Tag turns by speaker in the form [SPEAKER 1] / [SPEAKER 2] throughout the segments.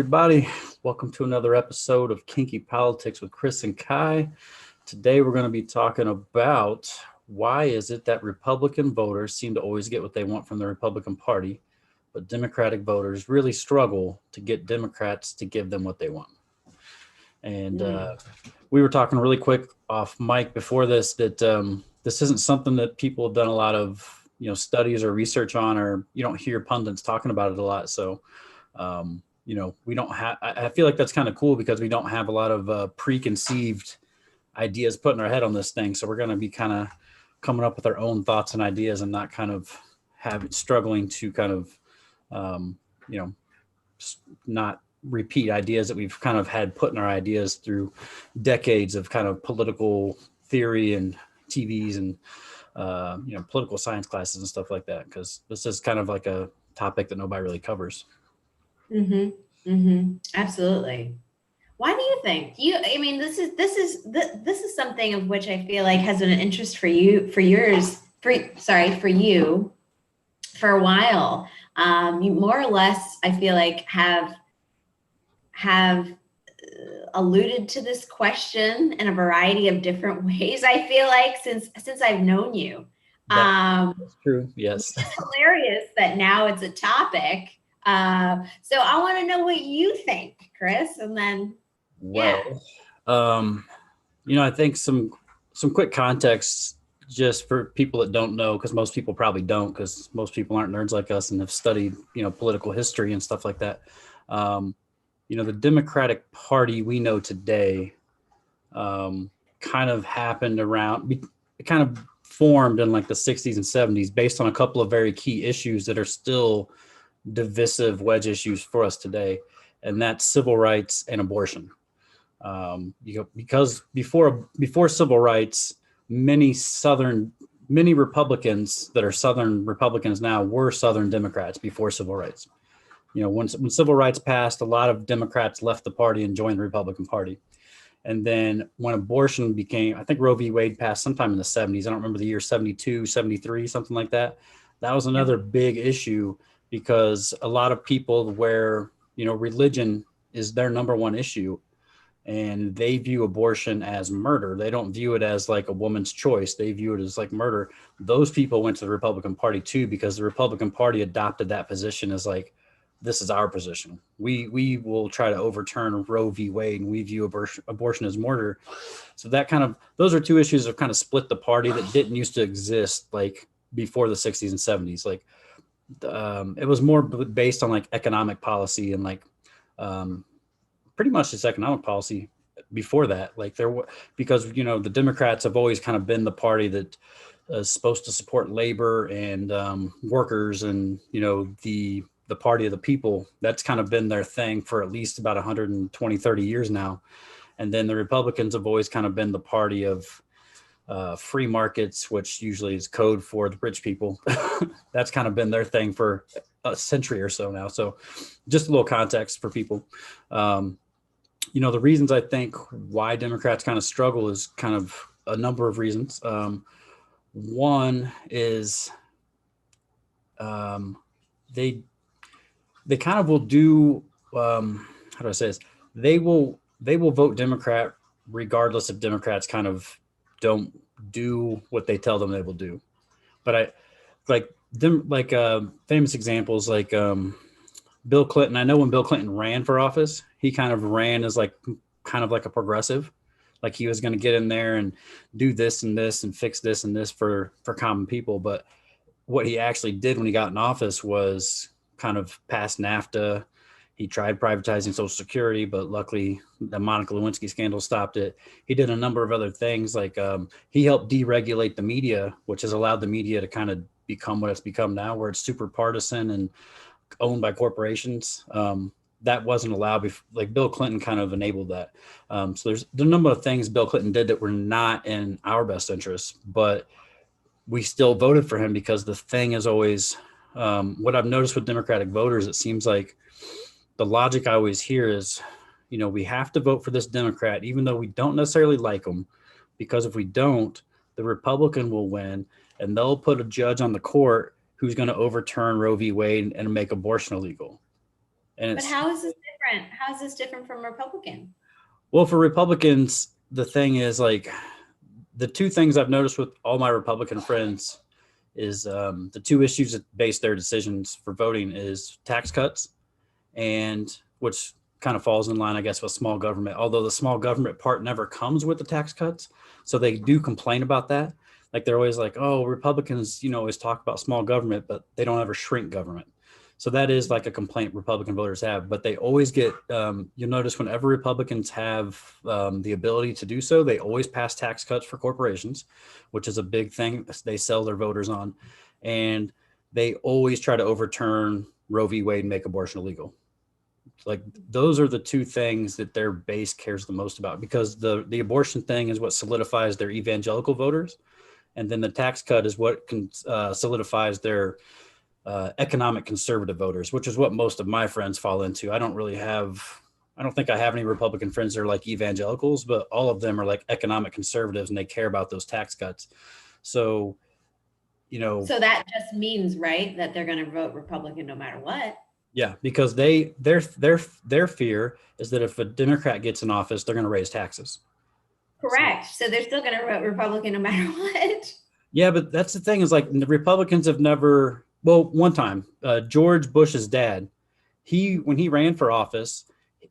[SPEAKER 1] everybody. Welcome to another episode of Kinky Politics with Chris and Kai. Today, we're going to be talking about why is it that Republican voters seem to always get what they want from the Republican Party, but Democratic voters really struggle to get Democrats to give them what they want. And we were talking really quick off mic before this that this isn't something that people have done a lot of studies or research on, or you don't hear pundits talking about it a lot. So we don't have, I feel like that's kind of cool because we don't have a lot of preconceived ideas put in our head on this thing. So we're going to be kind of coming up with our own thoughts and ideas and not kind of struggling to kind of, not repeat ideas that we've kind of had put in our ideas through decades of kind of political theory and TVs and, political science classes and stuff like that. Because this is kind of like a topic that nobody really covers.
[SPEAKER 2] Absolutely. Why do you think this is something of which I feel like has been an interest for you for a while. You more or less, I feel like have alluded to this question in a variety of different ways. I feel like since I've known you.
[SPEAKER 1] That's true. Yes.
[SPEAKER 2] It's hilarious that now it's a topic. So I want to know what you think, Chris, and then
[SPEAKER 1] I think some quick context just for people that don't know, because most people probably don't, because most people aren't nerds like us and have studied political history and stuff like that. The Democratic Party we know today kind of happened around, it kind of formed in like the 60s and 70s based on a couple of very key issues that are still divisive wedge issues for us today, and that's civil rights and abortion. Because before civil rights, many Republicans that are Southern Republicans now were Southern Democrats before civil rights. When civil rights passed, a lot of Democrats left the party and joined the Republican Party. And then when abortion became, I think Roe v. Wade passed sometime in the 70s. I don't remember the year, 72, 73, something like that. That was another big issue because a lot of people where, religion is their number one issue and they view abortion as murder. They don't view it as like a woman's choice. They view it as like murder. Those people went to the Republican Party too, because the Republican Party adopted that position as like, this is our position. We will try to overturn Roe v. Wade, and we view abortion as murder. So those are two issues that kind of split the party that didn't used to exist like before the 60s and 70s. Like it was more based on like economic policy and like pretty much just economic policy before that. Like because the Democrats have always kind of been the party that is supposed to support labor and workers and the party of the people. That's kind of been their thing for at least about 120, 30 years now. And then the Republicans have always kind of been the party of free markets, which usually is code for the rich people. That's kind of been their thing for a century or so now. So just a little context for people. The reasons I think why Democrats kind of struggle is kind of a number of reasons. One is they kind of will do, how do I say this? They will vote Democrat regardless if Democrats kind of don't do what they tell them they will do. But famous examples like Bill Clinton. I know when Bill Clinton ran for office, he kind of ran as kind of like a progressive. Like he was going to get in there and do this and this and fix this and this for common people. But what he actually did when he got in office was kind of passed NAFTA. He tried privatizing Social Security, but luckily the Monica Lewinsky scandal stopped it. He did a number of other things, like he helped deregulate the media, which has allowed the media to kind of become what it's become now, where it's super partisan and owned by corporations. That wasn't allowed before. Like Bill Clinton kind of enabled that. So there's a number of things Bill Clinton did that were not in our best interest, but we still voted for him because the thing is always, what I've noticed with Democratic voters, it seems like the logic I always hear is, we have to vote for this Democrat, even though we don't necessarily like them, because if we don't, the Republican will win and they'll put a judge on the court who's going to overturn Roe v. Wade and make abortion illegal.
[SPEAKER 2] But how is this different? How is this different from Republican?
[SPEAKER 1] Well, for Republicans, the thing is like the two things I've noticed with all my Republican friends is the two issues that base their decisions for voting is tax cuts, and which kind of falls in line, I guess, with small government, although the small government part never comes with the tax cuts. So they do complain about that. Like they're always like, oh, Republicans, always talk about small government, but they don't ever shrink government. So that is like a complaint Republican voters have, but they always get, you'll notice whenever Republicans have the ability to do so, they always pass tax cuts for corporations, which is a big thing they sell their voters on. And they always try to overturn Roe v. Wade and make abortion illegal. Like those are the two things that their base cares the most about, because the abortion thing is what solidifies their evangelical voters. And then the tax cut is what solidifies their economic conservative voters, which is what most of my friends fall into. I don't think I have any Republican friends that are like evangelicals, but all of them are like economic conservatives and they care about those tax cuts. So,
[SPEAKER 2] So that just means, right, that they're going to vote Republican no matter what.
[SPEAKER 1] yeah, because their fear is that if a Democrat gets in office, they're going to raise taxes.
[SPEAKER 2] Correct. So they're still going to vote Republican no matter what.
[SPEAKER 1] Yeah, but that's the thing is like the Republicans have never. Well, one time, George Bush's dad, when he ran for office,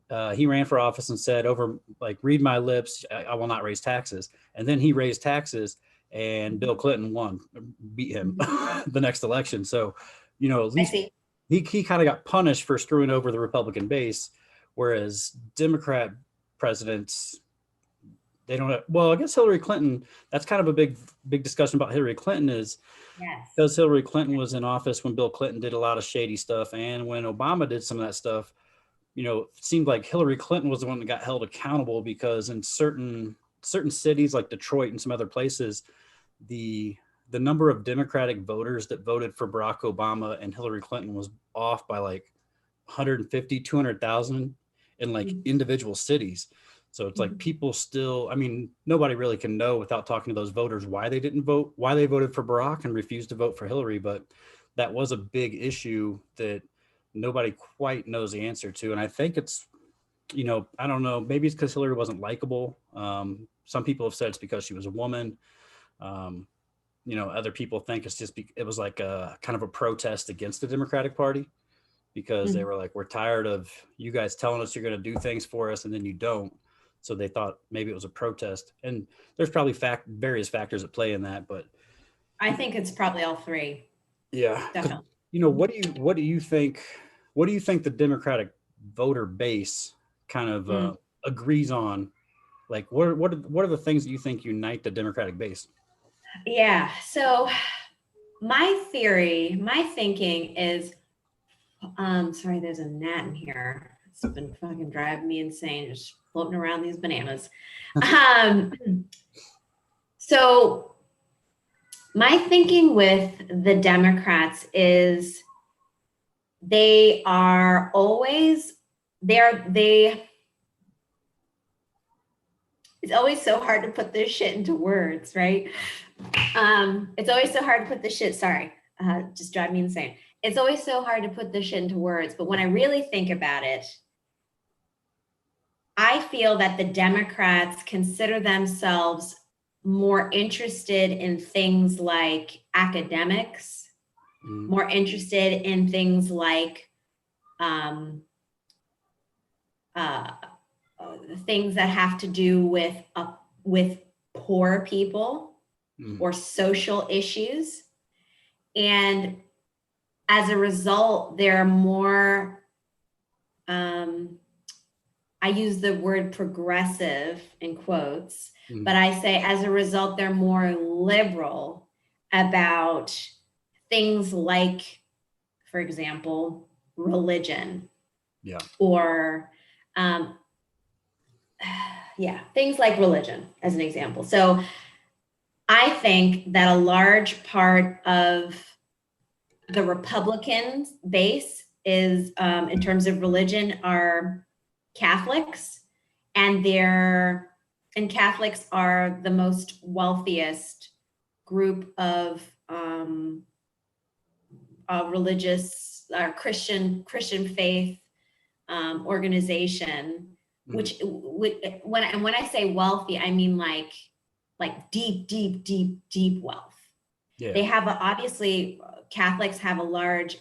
[SPEAKER 1] and said, over like, read my lips, I will not raise taxes. And then he raised taxes, and Bill Clinton beat him the next election. So, at least he kind of got punished for screwing over the Republican base, whereas Democrat presidents, they don't have, well, I guess Hillary Clinton, that's kind of a big discussion about Hillary Clinton is,
[SPEAKER 2] yes,
[SPEAKER 1] because Hillary Clinton was in office when Bill Clinton did a lot of shady stuff, and when Obama did some of that stuff, it seemed like Hillary Clinton was the one that got held accountable, because in certain cities like Detroit and some other places, the number of Democratic voters that voted for Barack Obama and Hillary Clinton was off by like 150, 200,000 in like individual cities. So it's like people still, I mean, nobody really can know without talking to those voters why they didn't vote, why they voted for Barack and refused to vote for Hillary. But that was a big issue that nobody quite knows the answer to. And I think it's, I don't know, maybe it's because Hillary wasn't likable. Some people have said it's because she was a woman. Other people think it's just, it was like a kind of a protest against the Democratic Party, because they were like, we're tired of you guys telling us you're going to do things for us and then you don't. So they thought maybe it was a protest, and there's probably various factors at play in that. But
[SPEAKER 2] I think it's probably all three.
[SPEAKER 1] Yeah,
[SPEAKER 2] definitely.
[SPEAKER 1] What do you think? What do you think the Democratic voter base kind of agrees on? Like, what are the things that you think unite the Democratic base?
[SPEAKER 2] Yeah. So my thinking is, sorry, there's a gnat in here. It's been fucking driving me insane, just floating around these bananas. So my thinking with the Democrats is they are always it's always so hard to put this shit into words, right? It's always so hard to put this shit, just drive me insane. It's always so hard to put this shit into words, but when I really think about it, I feel that the Democrats consider themselves more interested in things like academics, more interested in things like things that have to do with poor people or social issues. And as a result, they're more, I use the word progressive in quotes, but I say as a result, they're more liberal about things like, for example, religion.
[SPEAKER 1] Yeah.
[SPEAKER 2] Or, things like religion as an example. So I think that a large part of the Republican base is, in terms of religion, are Catholics, and Catholics are the most wealthiest group of religious Christian faith organization, which when I say wealthy, I mean like deep wealth.
[SPEAKER 1] Yeah.
[SPEAKER 2] They have obviously Catholics have a large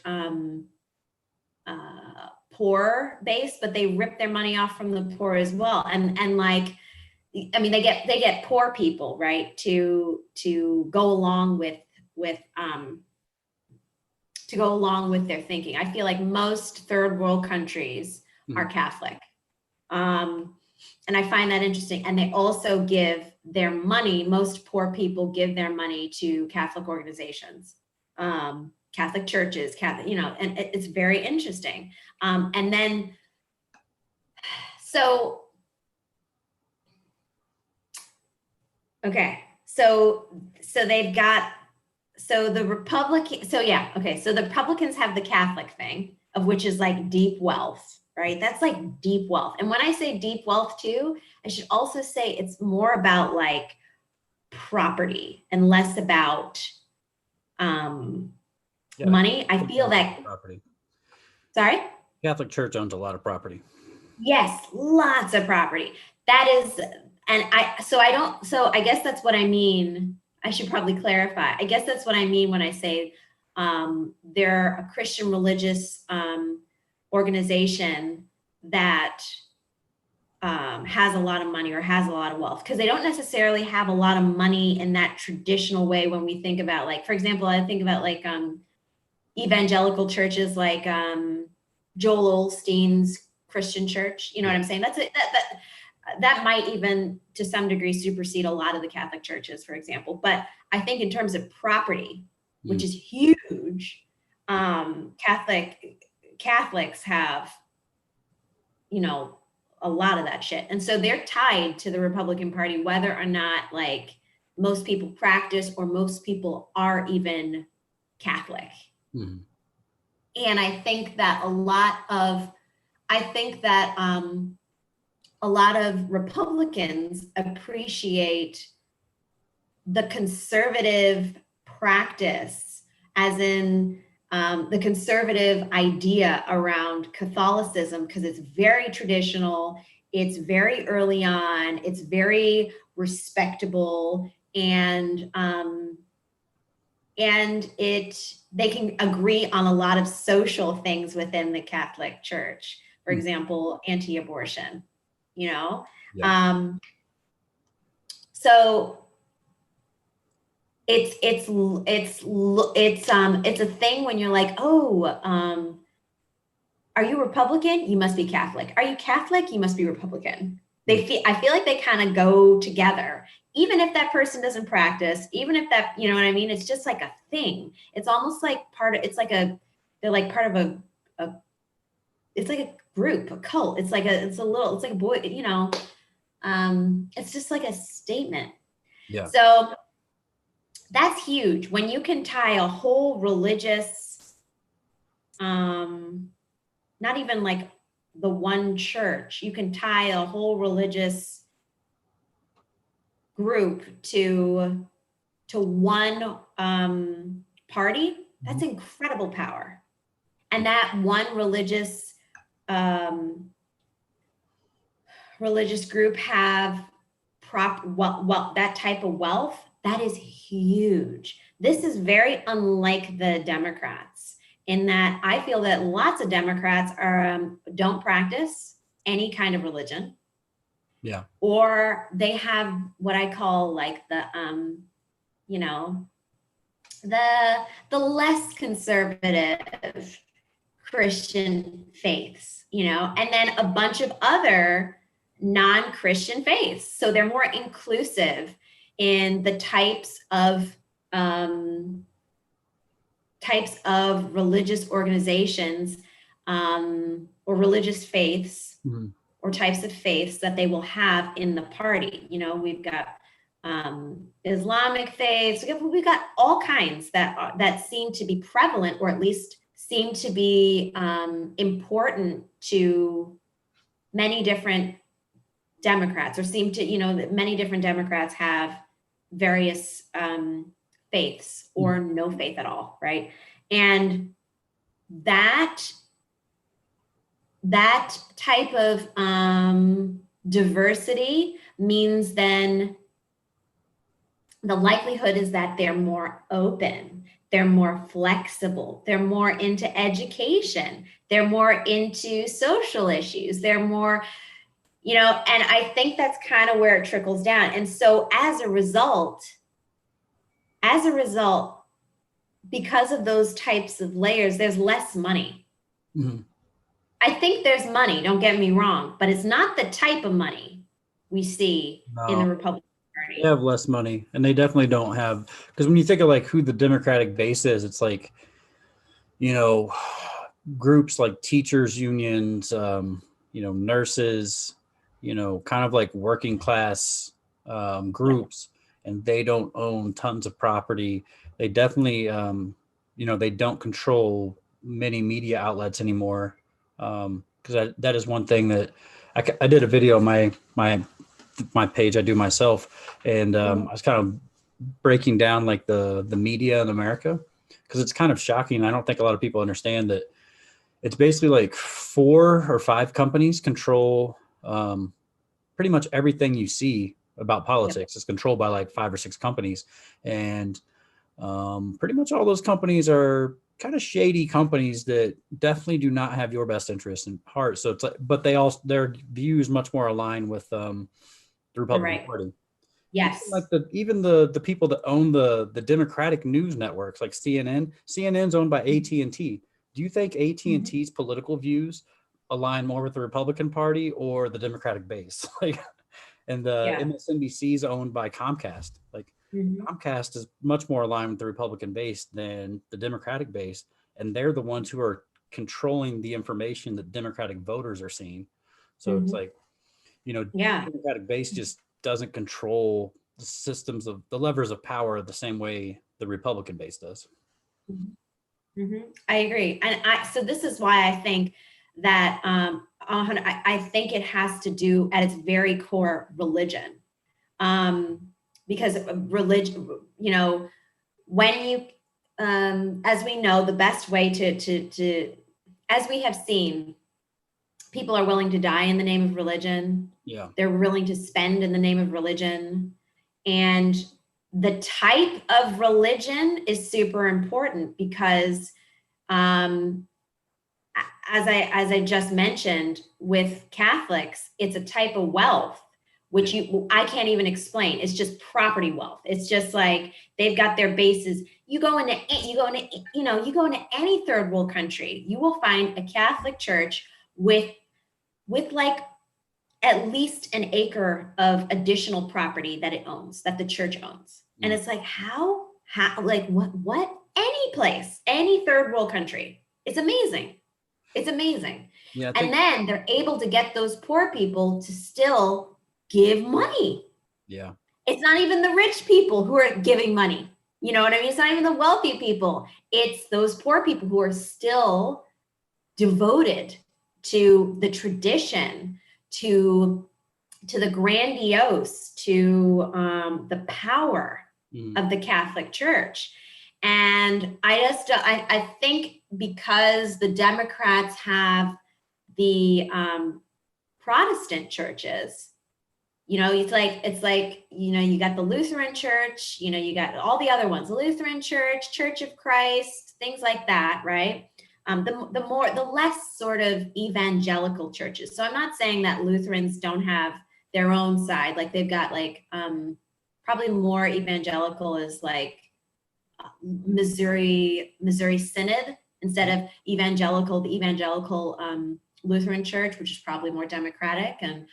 [SPEAKER 2] poor base, but they rip their money off from the poor as well. And like, I mean, they get poor people, right, to go along with their thinking. I feel like most third world countries are Catholic. And I find that interesting. And they also give their money, most poor people give their money to Catholic organizations, Catholic churches, Catholic, and it's very interesting. And then, okay, so they've got, so the Republicans have the Catholic thing, of which is like deep wealth, right? That's like deep wealth. And when I say deep wealth too, I should also say it's more about like property and less about money. I feel that
[SPEAKER 1] property.
[SPEAKER 2] Sorry?
[SPEAKER 1] Catholic Church owns a lot of property.
[SPEAKER 2] Yes, lots of property. That is, and I guess that's what I mean. I should probably clarify. I guess that's what I mean when I say they're a Christian religious organization that has a lot of money or has a lot of wealth, because they don't necessarily have a lot of money in that traditional way. When we think about, like, for example, I think about like evangelical churches like Joel Osteen's Christian church. You know what I'm saying? That's it. That might even to some degree supersede a lot of the Catholic churches, for example. But I think in terms of property, which is huge, Catholics have, a lot of that shit. And so they're tied to the Republican Party, whether or not like most people practice or most people are even Catholic. And I think that a lot of Republicans appreciate the conservative practice, as in the conservative idea around Catholicism, because it's very traditional, it's very early on, it's very respectable, and they can agree on a lot of social things within the Catholic Church. For example, anti-abortion, so it's a thing when you're like, oh, are you Republican? You must be Catholic. Are you Catholic? You must be Republican. I feel like they kind of go together, even if that person doesn't practice, even if that, you know what I mean? It's just like a thing. It's almost like they're like part of it's like a group, a cult. It's like a boy, it's just like a statement.
[SPEAKER 1] Yeah.
[SPEAKER 2] So that's huge when you can tie a whole religious, not even like the one church, you can tie a whole religious group to one party. That's incredible power. And that one religious group have that type of wealth, that is huge. This is very unlike the Democrats, in that I feel that lots of Democrats don't practice any kind of religion.
[SPEAKER 1] Yeah.
[SPEAKER 2] Or they have what I call like the less conservative Christian faiths, and then a bunch of other non-Christian faiths. So they're more inclusive in the types of religious organizations or religious faiths or types of faiths that they will have in the party. We've got Islamic faiths. We've got all kinds that seem to be prevalent, or at least seem to be important to many different Democrats, or seem to, that many different Democrats have various faiths or no faith at all, right? And that that type of diversity means then the likelihood is that they're more open, they're more flexible, they're more into education, they're more into social issues, they're more, and I think that's kind of where it trickles down. And so as a result, because of those types of layers, there's less money.
[SPEAKER 1] Mm-hmm.
[SPEAKER 2] I think there's money, don't get me wrong, but it's not the type of money we see in the Republican Party.
[SPEAKER 1] They have less money, and they definitely don't have, because when you think of like who the Democratic base is, it's like, groups like teachers unions, nurses, kind of like working class groups, and they don't own tons of property. They definitely, they don't control many media outlets anymore. Because that is one thing that I did a video on my page I do myself, and I was kind of breaking down like the media in America, because it's kind of shocking. I don't think a lot of people understand that it's basically like 4 or 5 companies control pretty much everything you see about politics. It's controlled by like 5 or 6 companies, and pretty much all those companies are kind of shady companies that definitely do not have your best interest in heart. So it's like, but their views much more align with the Republican Party.
[SPEAKER 2] Yes.
[SPEAKER 1] Even the people that own the Democratic news networks like CNN. CNN's owned by AT&T. Do you think AT&T's political views align more with the Republican Party or the Democratic base? And the MSNBC is owned by Comcast. Comcast is much more aligned with the Republican base than the Democratic base, and they're the ones who are controlling the information that Democratic voters are seeing. So it's like, the Democratic base just doesn't control the systems of the levers of power the same way the Republican base does.
[SPEAKER 2] I agree. And so this is why I think that I think it has to do at its very core religion. Because religion, when you, as we know, the best way to, as we have seen, people are willing to die in the name of religion.
[SPEAKER 1] Yeah.
[SPEAKER 2] They're willing to spend in the name of religion. And the type of religion is super important because, as I just mentioned, with Catholics, it's a type of wealth which I can't even explain. It's just property wealth. It's just like they've got their bases. You go into any third world country, you will find a Catholic church with like at least an acre of additional property that it owns, that the church owns. And it's like, how, like what, any place, any third world country. It's amazing. It's amazing.
[SPEAKER 1] Yeah,
[SPEAKER 2] and then they're able to get those poor people to still give money.
[SPEAKER 1] Yeah.
[SPEAKER 2] It's not even the rich people who are giving money. You know what I mean? It's not even the wealthy people. It's those poor people who are still devoted to the tradition, to the grandiose, to the power of the Catholic Church. And I think because the Democrats have the Protestant churches, it's like, you got the Lutheran Church, you got all the other ones, Lutheran Church, Church of Christ, things like that, right? The less sort of evangelical churches. So I'm not saying that Lutherans don't have their own side. Like they've got probably more evangelical is like Missouri Synod instead of the evangelical Lutheran Church, which is probably more democratic, and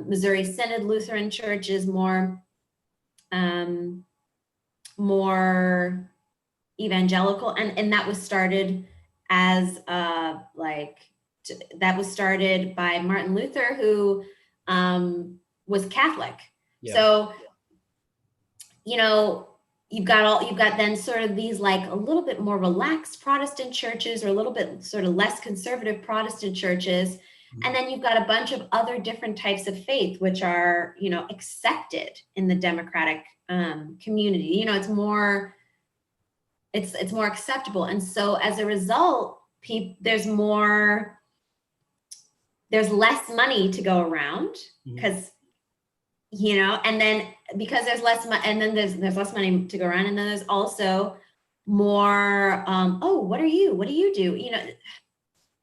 [SPEAKER 2] Missouri Synod Lutheran Church is more evangelical, and that was started as that was started by Martin Luther, who was Catholic. Yeah. So you've got then sort of these like a little bit more relaxed Protestant churches, or a little bit sort of less conservative Protestant churches. And then you've got a bunch of other different types of faith, which are, accepted in the Democratic community. It's more acceptable. And so as a result, there's more there's less money to go around
[SPEAKER 1] Mhm.
[SPEAKER 2] because, and then because there's less money, and then there's less money to go around, and then there's also more, oh, what do you do?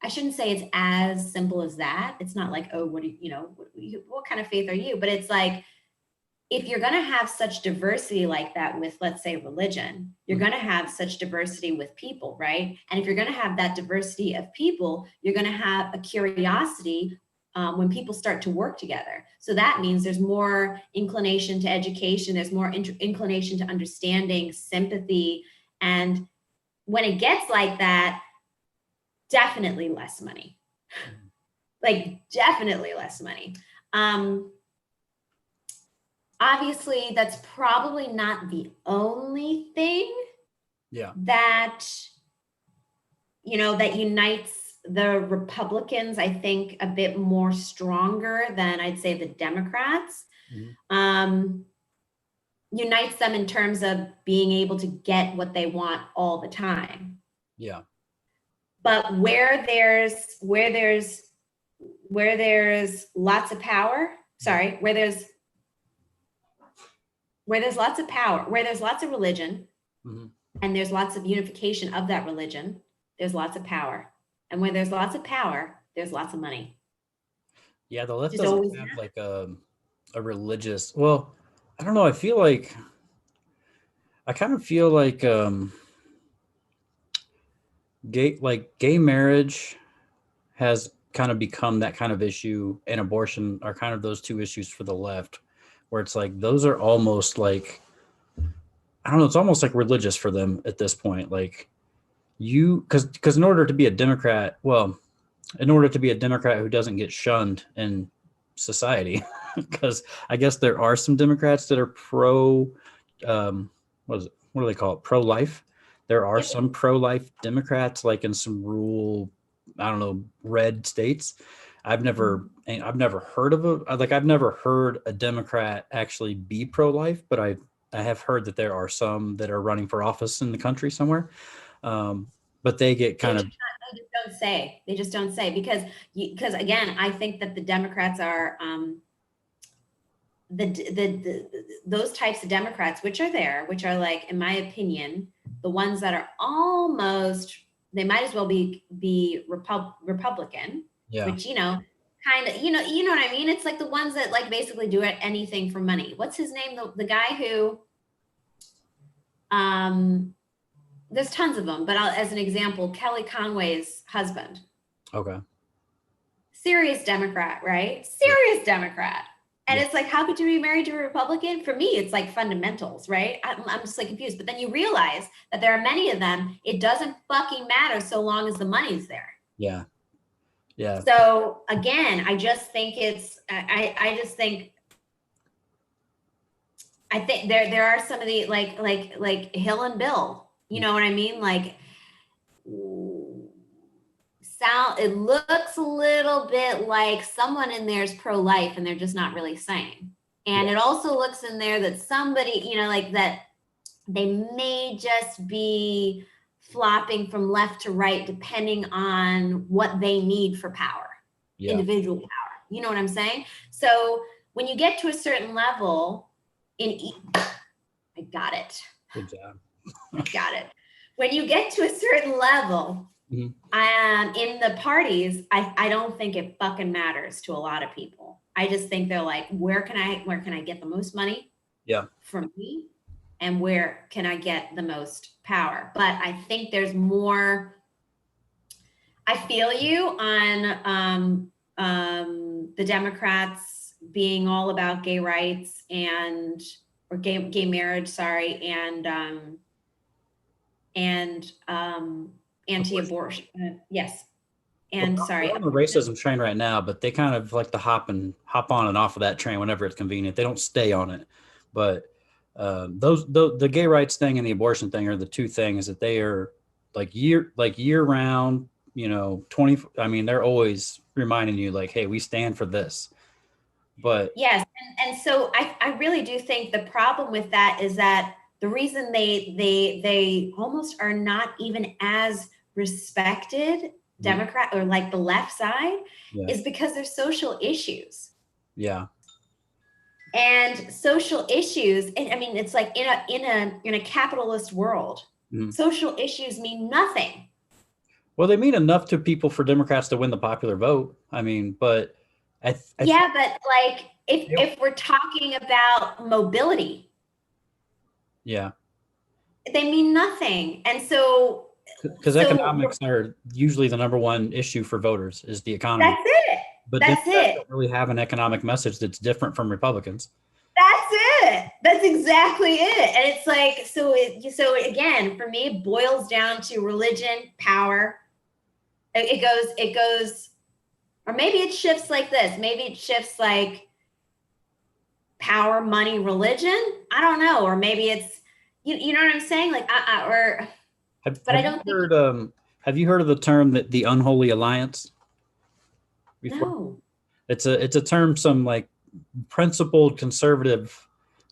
[SPEAKER 2] I shouldn't say it's as simple as that. It's not like, oh, what kind of faith are you? But it's like, if you're going to have such diversity like that with, let's say, religion, you're going to have such diversity with people, right? And if you're going to have that diversity of people, you're going to have a curiosity when people start to work together. So that means there's more inclination to education, there's more inclination to understanding, sympathy. And when it gets like that, definitely less money. Like, definitely less money. Obviously, that's probably not the only thing that, that unites the Republicans, I think, a bit more stronger than I'd say the Democrats. Unites them in terms of being able to get what they want all the time.
[SPEAKER 1] Yeah.
[SPEAKER 2] But where there's lots of power, where there's lots of power, where there's lots of religion, and there's lots of unification of that religion, there's lots of power. And where there's lots of power, there's lots of money.
[SPEAKER 1] Yeah, the left doesn't have like a religious, well, I don't know. I kind of feel like gay marriage has kind of become that kind of issue, and abortion are kind of those two issues for the left, where it's like those are almost like, I don't know, it's almost like religious for them at this point. Like because in order to be a Democrat, who doesn't get shunned in society, because I guess there are some Democrats that are pro, what do they call it? Pro-life. There are some pro-life Democrats, like in some rural, I don't know, red states. I've never heard of I've never heard a Democrat actually be pro-life, but I have heard that there are some that are running for office in the country somewhere. But they get kind of,
[SPEAKER 2] they just don't say because again, I think that the Democrats are those types of Democrats, which are like, in my opinion, the ones that are almost, they might as well be Republican, which, kind of, you know what I mean? It's like the ones that like basically do anything for money. What's his name? The guy who, there's tons of them, but as an example, Kelly Conway's husband.
[SPEAKER 1] Okay.
[SPEAKER 2] Serious Democrat, right? Serious Democrat. And it's like, how could you be married to a Republican? For me, it's like fundamentals, right? I'm just like confused. But then you realize that there are many of them. It doesn't fucking matter so long as the money's there.
[SPEAKER 1] Yeah. Yeah.
[SPEAKER 2] So again, I just think I think there are some of the like Hill and Bill, you know what I mean? Like, it looks a little bit like someone in there is pro-life and they're just not really saying. And it also looks in there that somebody, like that they may just be flopping from left to right depending on what they need for power, individual power. You know what I'm saying? So when you get to a certain level I got it.
[SPEAKER 1] Good job.
[SPEAKER 2] Got it. When you get to a certain level, in the parties, I don't think it fucking matters to a lot of people. I just think they're like, where can I get the most money? From me, and where can I get the most power? But I think there's more. I feel you on the Democrats being all about gay rights or gay marriage, and anti-abortion. Yes. And
[SPEAKER 1] they're on the racism train right now, but they kind of like to hop on and off of that train whenever it's convenient. They don't stay on it. But the gay rights thing and the abortion thing are the two things that they are like year round, 20. I mean, they're always reminding you like, hey, we stand for this. But
[SPEAKER 2] yes. And so I really do think the problem with that is that the reason they almost are not even as respected Democrat or like the left side
[SPEAKER 1] Yeah.
[SPEAKER 2] is because there's social issues.
[SPEAKER 1] Yeah.
[SPEAKER 2] And social issues, and I mean, it's like in a capitalist world,
[SPEAKER 1] Mhm.
[SPEAKER 2] social issues mean nothing.
[SPEAKER 1] Well, they mean enough to people for Democrats to win the popular vote. I mean, but I think
[SPEAKER 2] Yeah, but like if we're talking about mobility,
[SPEAKER 1] yeah,
[SPEAKER 2] they mean nothing. And so
[SPEAKER 1] because
[SPEAKER 2] so
[SPEAKER 1] economics are usually the number one issue for voters is the economy.
[SPEAKER 2] that's it.
[SPEAKER 1] But
[SPEAKER 2] That's
[SPEAKER 1] Democrats
[SPEAKER 2] it.
[SPEAKER 1] don't really have an economic message that's different from Republicans.
[SPEAKER 2] That's it. That's exactly it. And it's like, so again, for me, it boils down to religion, power. It goes, or maybe it shifts like this. Maybe it shifts like power, money, religion. I don't know. Or maybe it's, you know what I'm saying? Like, or, but I don't think,
[SPEAKER 1] Have you heard of the term that the unholy alliance before?
[SPEAKER 2] no.
[SPEAKER 1] It's a term some like principled conservative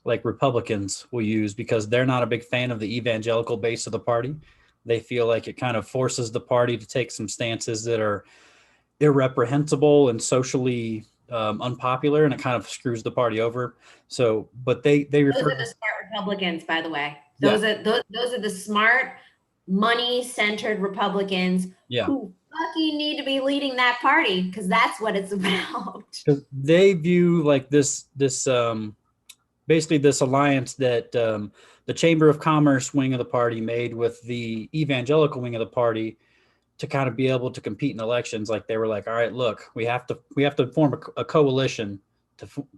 [SPEAKER 1] like Republicans will use because they're not a big fan of the evangelical base of the party. They feel like it kind of forces the party to take some stances that are irreprehensible and socially unpopular, and it kind of screws the party over. So, but they
[SPEAKER 2] Those
[SPEAKER 1] refer
[SPEAKER 2] are
[SPEAKER 1] to
[SPEAKER 2] the smart Republicans, by the way.
[SPEAKER 1] yeah,
[SPEAKER 2] Those are the smart, money-centered Republicans
[SPEAKER 1] yeah.
[SPEAKER 2] who fucking need to be leading that party because that's what it's about.
[SPEAKER 1] Because they view like this basically this alliance that the Chamber of Commerce wing of the party made with the evangelical wing of the party to kind of be able to compete in elections. Like they were like, all right, look, we have to form a coalition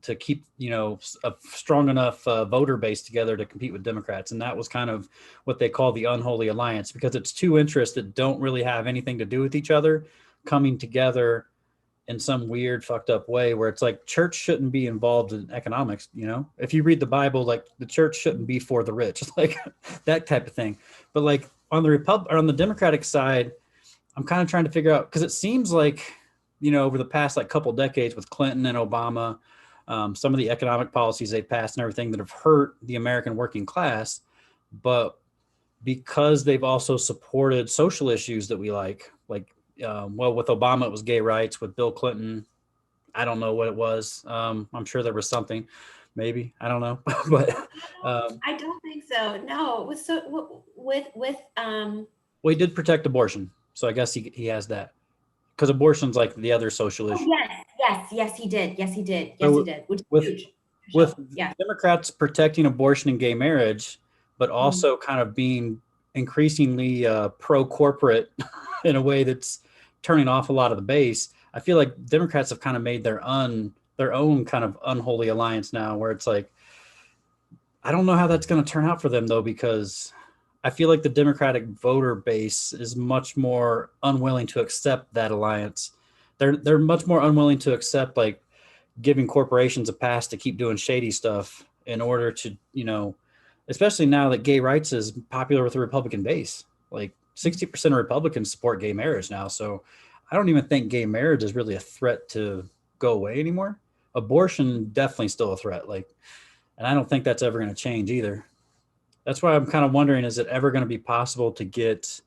[SPEAKER 1] to keep a strong enough voter base together to compete with Democrats, and that was kind of what they call the unholy alliance because it's two interests that don't really have anything to do with each other coming together in some weird fucked up way where it's like church shouldn't be involved in economics. If you read the Bible, like the church shouldn't be for the rich, like that type of thing. But like on the Democratic side, I'm kind of trying to figure out because it seems like over the past like couple decades with Clinton and Obama, some of the economic policies they passed and everything that have hurt the American working class, but because they've also supported social issues that we like well, with Obama, it was gay rights. With Bill Clinton, I don't know what it was. I'm sure there was something, maybe, I don't know, but
[SPEAKER 2] I don't think so. No, it was so with
[SPEAKER 1] well, he did protect abortion, so I guess he has that because abortion's like the other social issue.
[SPEAKER 2] yes, he did. Yes, he did. Yes,
[SPEAKER 1] So
[SPEAKER 2] he did. Which is
[SPEAKER 1] with
[SPEAKER 2] huge.
[SPEAKER 1] with
[SPEAKER 2] Yeah.
[SPEAKER 1] Democrats protecting abortion and gay marriage, but also kind of being increasingly pro-corporate in a way that's turning off a lot of the base. I feel like Democrats have kind of made their own kind of unholy alliance now, where it's like, I don't know how that's going to turn out for them though, because I feel like the Democratic voter base is much more unwilling to accept that alliance. They're much more unwilling to accept like giving corporations a pass to keep doing shady stuff in order to, especially now that gay rights is popular with the Republican base. Like 60% of Republicans support gay marriage now. So I don't even think gay marriage is really a threat to go away anymore. Abortion definitely still a threat. And I don't think that's ever going to change either. That's why I'm kind of wondering, is it ever going to be possible to get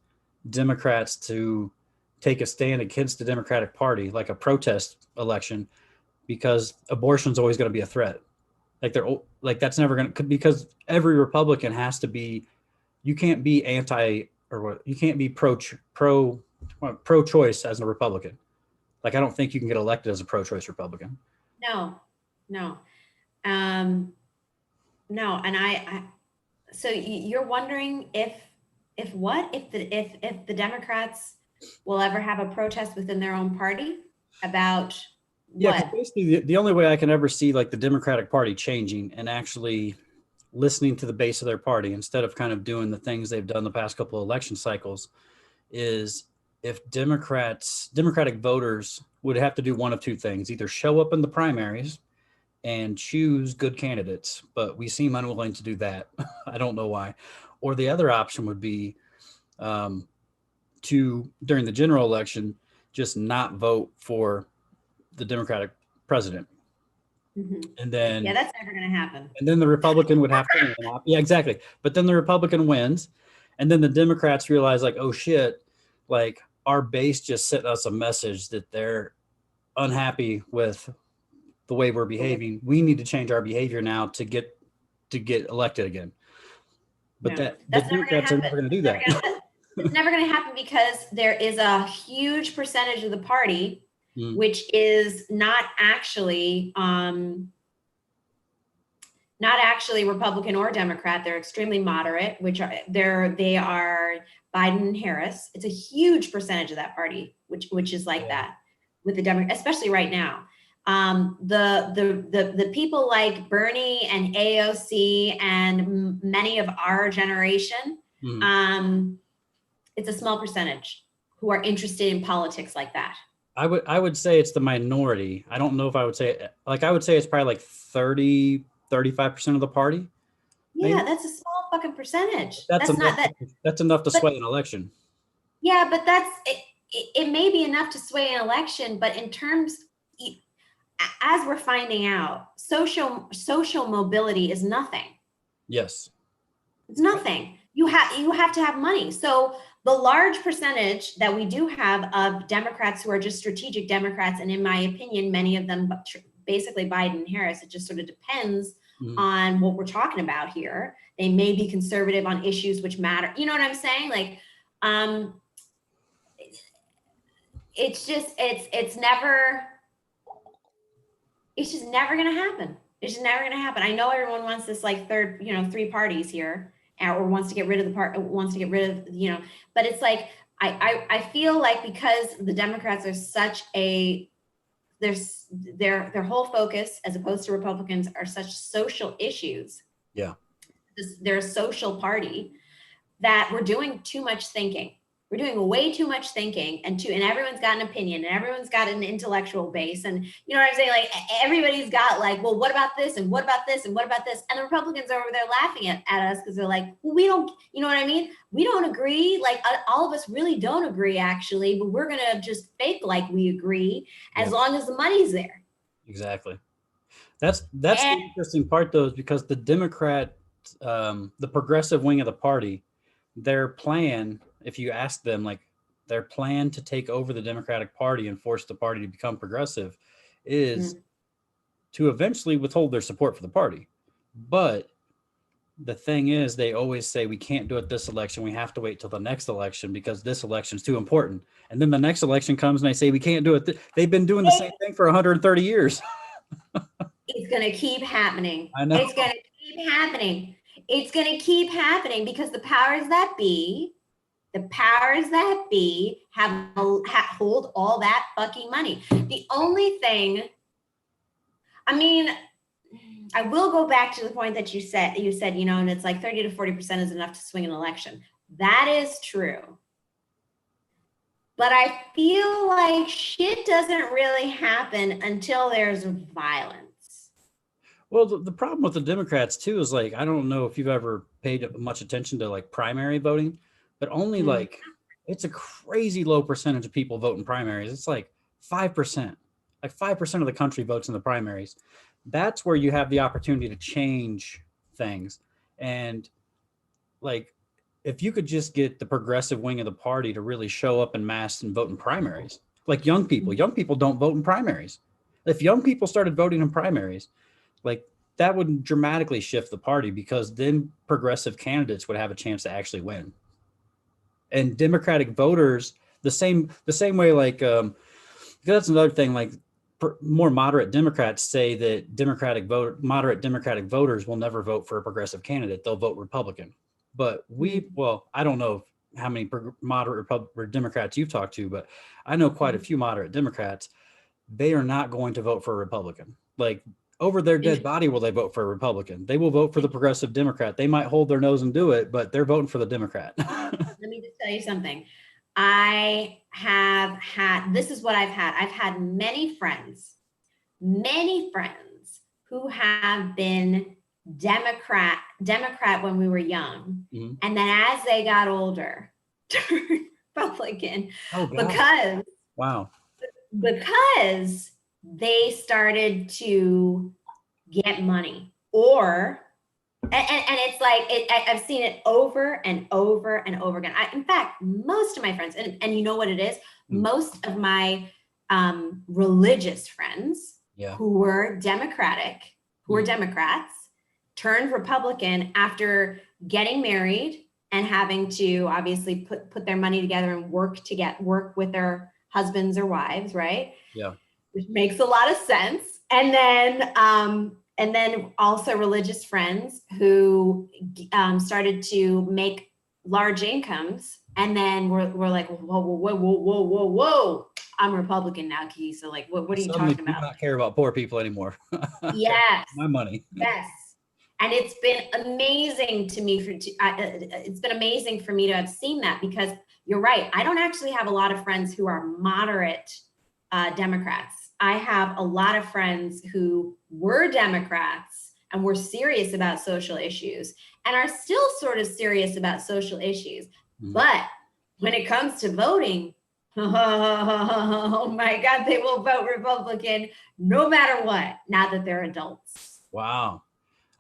[SPEAKER 1] Democrats to take a stand against the Democratic Party, like a protest election, because abortion's always going to be a threat. That's never going to, because every Republican has to be, you can't be you can't be pro-choice as a Republican. Like, I don't think you can get elected as a pro-choice Republican.
[SPEAKER 2] No, no, um, no. And so you're wondering if the Democrats will ever have a protest within their own party about
[SPEAKER 1] Yeah,
[SPEAKER 2] what?
[SPEAKER 1] basically the only way I can ever see like the Democratic Party changing and actually listening to the base of their party instead of kind of doing the things they've done the past couple of election cycles is if Democratic voters would have to do one of two things: either show up in the primaries and choose good candidates, but we seem unwilling to do that. I don't know why. Or the other option would be to, during the general election, just not vote for the Democratic president. And then,
[SPEAKER 2] Yeah, that's never going to happen.
[SPEAKER 1] and then the Republican would have to win. Yeah, exactly. But then the Republican wins, and then the Democrats realize, like, oh shit, like our base just sent us a message that they're unhappy with the way we're behaving. We need to change our behavior now to get elected again. But
[SPEAKER 2] No,
[SPEAKER 1] the
[SPEAKER 2] that's never going to
[SPEAKER 1] Democrats are
[SPEAKER 2] happen.
[SPEAKER 1] never going to do that.
[SPEAKER 2] It's never going to happen because there is a huge percentage of the party
[SPEAKER 1] Mm.
[SPEAKER 2] which is not actually Republican or Democrat. They're extremely moderate, they are Biden and Harris. It's a huge percentage of that party, which is like that with the Democrats, especially right now. The people like Bernie and AOC and many of our generation, it's a small percentage who are interested in politics like that.
[SPEAKER 1] I would say it's the minority. I don't know if I would say, like, I would say it's probably like 35% of the party.
[SPEAKER 2] Yeah,
[SPEAKER 1] maybe.
[SPEAKER 2] that's a small fucking percentage.
[SPEAKER 1] That's enough to sway an election.
[SPEAKER 2] Yeah, but it may be enough to sway an election, but in terms, as we're finding out, social mobility is nothing.
[SPEAKER 1] Yes.
[SPEAKER 2] It's nothing. You have to have money. So the large percentage that we do have of Democrats who are just strategic Democrats, and in my opinion, many of them, basically Biden and Harris, it just sort of depends on what we're talking about here. They may be conservative on issues which matter. You know what I'm saying? Like, it's just never going to happen. It's just never going to happen. I know everyone wants this like third, three parties here, or wants to get rid of but it's like, I feel like because the Democrats are such their whole focus, as opposed to Republicans, are such social issues.
[SPEAKER 1] Yeah.
[SPEAKER 2] They're a social party that we're doing too much thinking. We're doing way too much thinking, and everyone's got an opinion, and everyone's got an intellectual base. And you know what I'm saying? Like, everybody's got like, well, what about this? And what about this? And what about this? And the Republicans are over there laughing at us because they're like, well, we don't, you know what I mean? We don't agree. Like, all of us really don't agree, actually, but we're going to just fake like we agree as long as the money's there.
[SPEAKER 1] Exactly. That's the interesting part, though, is because the Democrat, the progressive wing of the party, their plan, if you ask them, like, their plan to take over the Democratic Party and force the party to become progressive is to eventually withhold their support for the party. But the thing is, they always say, we can't do it this election. We have to wait till the next election because this election is too important. And then the next election comes and they say, we can't do it. They've been doing the same thing for 130 years.
[SPEAKER 2] It's going to keep happening.
[SPEAKER 1] I know.
[SPEAKER 2] It's going to keep happening. It's going to keep happening because the powers that be have hold all that fucking money. The only thing, I mean, I will go back to the point that you said, and it's like 30 to 40% is enough to swing an election. That is true. But I feel like shit doesn't really happen until there's violence.
[SPEAKER 1] Well, the problem with the Democrats too is, like, I don't know if you've ever paid much attention to like primary voting, but only like, it's a crazy low percentage of people vote in primaries. It's like 5%. Like 5% of the country votes in the primaries. That's where you have the opportunity to change things. And like, if you could just get the progressive wing of the party to really show up en masse and vote in primaries, like young people don't vote in primaries. If young people started voting in primaries, like, that would dramatically shift the party, because then progressive candidates would have a chance to actually win. And Democratic voters, the same way, like, that's another thing, like, more moderate Democrats say that moderate Democratic voters will never vote for a progressive candidate. They'll vote Republican. But I don't know how many moderate Democrats you've talked to, but I know quite a few moderate Democrats. They are not going to vote for a Republican. Like, over their dead body will they vote for a Republican. They will vote for the progressive Democrat. They might hold their nose and do it, but they're voting for the Democrat.
[SPEAKER 2] Let me just tell you something. This is what I've had. I've had many friends who have been Democrat when we were young. And then as they got older, turned Republican. Because they started to get money, or And it's like I've seen it over and over and over again. In fact, most of my friends, and you know what it is,
[SPEAKER 1] Mm.
[SPEAKER 2] most of my religious friends
[SPEAKER 1] Yeah.
[SPEAKER 2] who were Democratic, who were Democrats, turned Republican after getting married and having to obviously put their money together and work with their husbands or wives, right?
[SPEAKER 1] Yeah.
[SPEAKER 2] Which makes a lot of sense. And then also religious friends who started to make large incomes, and then we're like, whoa, whoa, whoa, whoa, whoa, whoa, whoa! I'm Republican now, Key. So like, what are you
[SPEAKER 1] Suddenly
[SPEAKER 2] talking
[SPEAKER 1] do
[SPEAKER 2] about?
[SPEAKER 1] not care about poor people anymore. I care
[SPEAKER 2] Yes,
[SPEAKER 1] about my money.
[SPEAKER 2] yes. And it's been amazing to me it's been amazing for me to have seen that, because you're right. I don't actually have a lot of friends who are moderate Democrats. I have a lot of friends who were Democrats and were serious about social issues and are still sort of serious about social issues. But when it comes to voting, oh my God, they will vote Republican no matter what, now that they're adults.
[SPEAKER 1] Wow.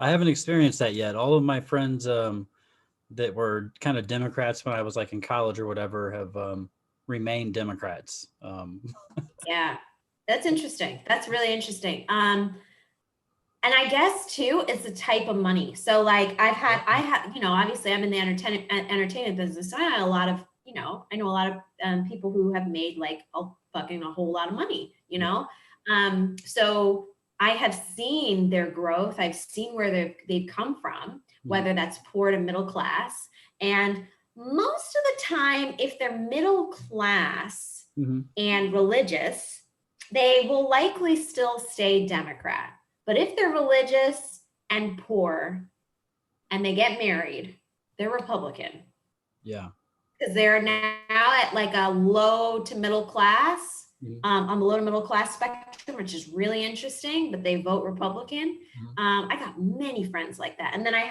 [SPEAKER 1] I haven't experienced that yet. All of my friends that were kind of Democrats when I was like in college or whatever have remained Democrats.
[SPEAKER 2] Yeah, that's interesting. That's really interesting. And I guess too, it's the type of money. So like I have, obviously I'm in the entertainment business. So I know a lot of, I know a lot of people who have made like a whole lot of money, So I have seen their growth. I've seen where they've come from, whether that's poor to middle class. And most of the time, if they're middle class and religious, they will likely still stay Democrat. But if they're religious and poor and they get married, they're Republican.
[SPEAKER 1] Yeah.
[SPEAKER 2] Because they're now at like a low to middle class, on the low to middle class spectrum, which is really interesting, but they vote Republican. I got many friends like that. And then I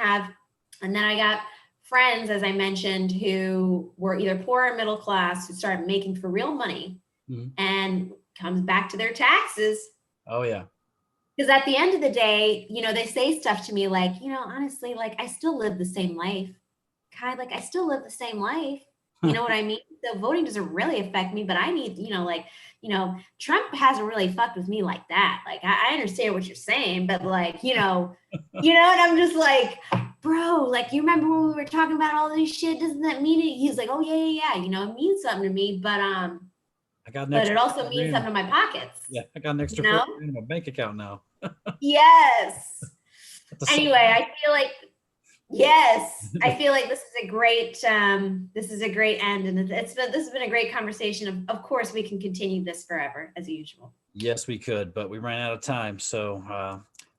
[SPEAKER 2] got friends, as I mentioned, who were either poor or middle class, who started making for real money and comes back to their taxes.
[SPEAKER 1] Oh, yeah.
[SPEAKER 2] Because at the end of the day, they say stuff to me like, honestly, like I still live the same life. Kai, like I still live the same life. You know what I mean? So voting doesn't really affect me, but I need, Trump hasn't really fucked with me like that. Like I understand what you're saying, but like, and I'm just like, bro, like you remember when we were talking about all this shit? Doesn't that mean it? He's like, oh yeah. It means something to me, but but it also means something to my pockets.
[SPEAKER 1] Yeah, I got an extra $40 in my bank account now.
[SPEAKER 2] Yes. Anyway, I feel like this is a great end, and this has been a great conversation. Of course, we can continue this forever as usual.
[SPEAKER 1] Yes, we could, but we ran out of time, so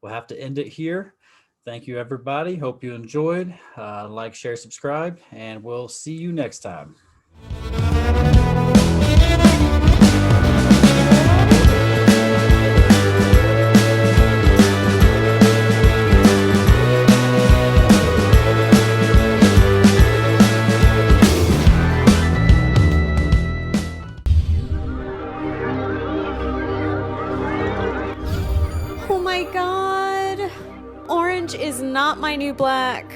[SPEAKER 1] we'll have to end it here. Thank you, everybody. Hope you enjoyed. Like, share, subscribe, and we'll see you next time.
[SPEAKER 3] Oh my God. Orange is not my new black.